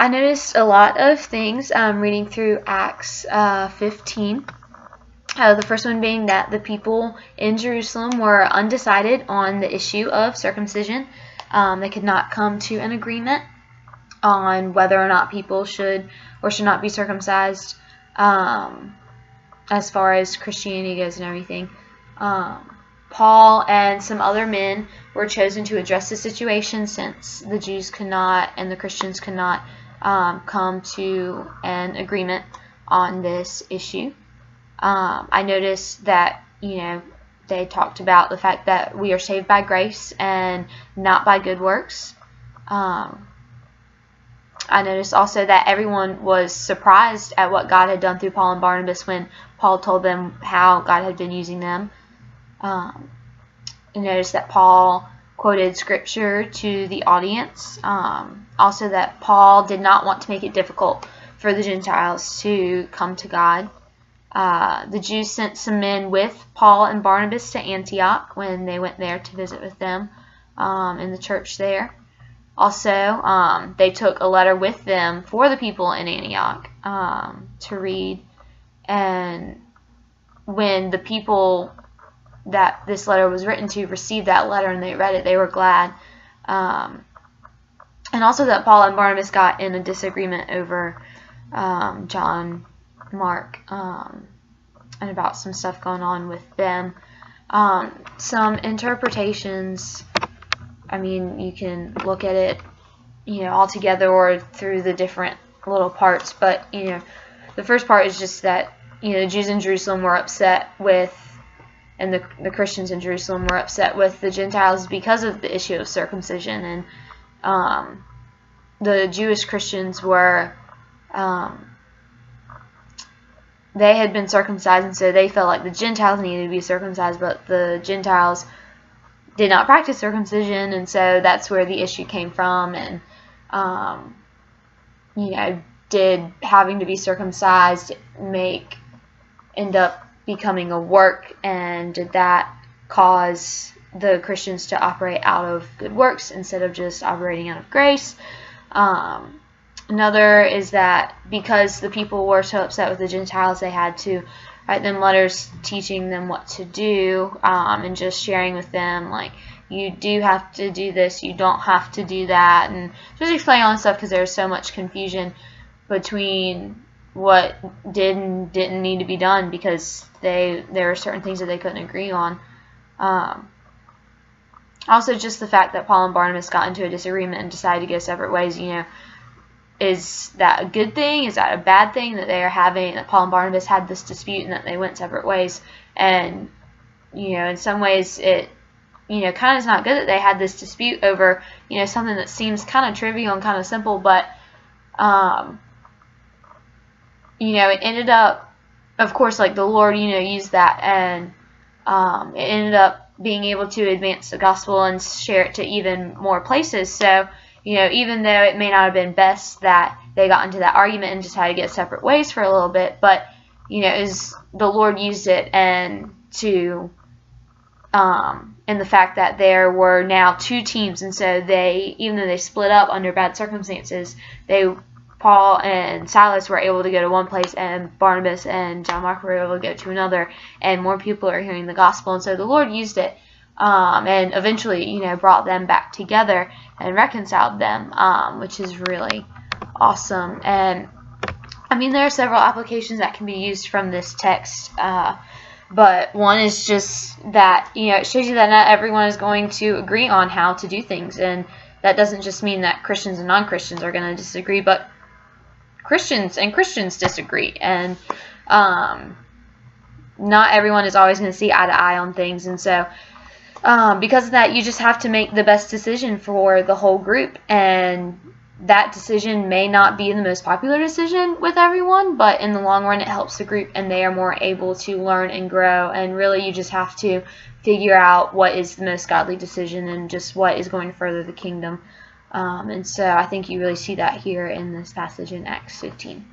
I noticed a lot of things reading through Acts 15. The first one being that the people in Jerusalem were undecided on the issue of circumcision. They could not come to an agreement on whether or not people should or should not be circumcised as far as Christianity goes and everything. Paul and some other men were chosen to address the situation, since the Jews could not and the Christians could not come to an agreement on this issue. I noticed that, they talked about the fact that we are saved by grace and not by good works. I noticed also that everyone was surprised at what God had done through Paul and Barnabas when Paul told them how God had been using them. I noticed that Paul quoted scripture to the audience. Also that Paul did not want to make it difficult for the Gentiles to come to God. The Jews sent some men with Paul and Barnabas to Antioch when they went there to visit with them in the church there. Also, they took a letter with them for the people in Antioch to read. And when the people that this letter was written to received that letter and they read it, they were glad. And also that Paul and Barnabas got in a disagreement over John Mark and about some stuff going on with them. Some interpretations, you can look at it, all together or through the different little parts, but, the first part is just that, the Jews in Jerusalem were upset with, and the Christians in Jerusalem were upset with the Gentiles because of the issue of circumcision, and the Jewish Christians were, they had been circumcised, and so they felt like the Gentiles needed to be circumcised, but the Gentiles did not practice circumcision, and so that's where the issue came from. And did having to be circumcised end up becoming a work, and did that cause the Christians to operate out of good works instead of just operating out of grace? Another is that because the people were so upset with the Gentiles, they had to write them letters teaching them what to do, and just sharing with them, like, you do have to do this, you don't have to do that, and just explaining all this stuff because there was so much confusion between what did and didn't need to be done, because there were certain things that they couldn't agree on. Also, just the fact that Paul and Barnabas got into a disagreement and decided to go separate ways, is that a good thing? Is that a bad thing that they are having, that Paul and Barnabas had this dispute and that they went separate ways? And, in some ways it, kind of is not good that they had this dispute over, something that seems kind of trivial and kind of simple, but, it ended up, of course, like the Lord, used that, and it ended up being able to advance the gospel and share it to even more places. So, even though it may not have been best that they got into that argument and decided to get separate ways for a little bit, but, is the Lord used it, and to, and the fact that there were now two teams, and so even though they split up under bad circumstances, Paul and Silas were able to go to one place, and Barnabas and John Mark were able to go to another, and more people are hearing the gospel, and so the Lord used it, and eventually, brought them back together and reconciled them, which is really awesome. And there are several applications that can be used from this text, but one is just that, it shows you that not everyone is going to agree on how to do things, and that doesn't just mean that Christians and non-Christians are going to disagree, but Christians and Christians disagree, and not everyone is always going to see eye to eye on things, and so because of that, you just have to make the best decision for the whole group, and that decision may not be the most popular decision with everyone, but in the long run it helps the group, and they are more able to learn and grow, and really you just have to figure out what is the most godly decision and just what is going to further the kingdom. And so I think you really see that here in this passage in Acts 15.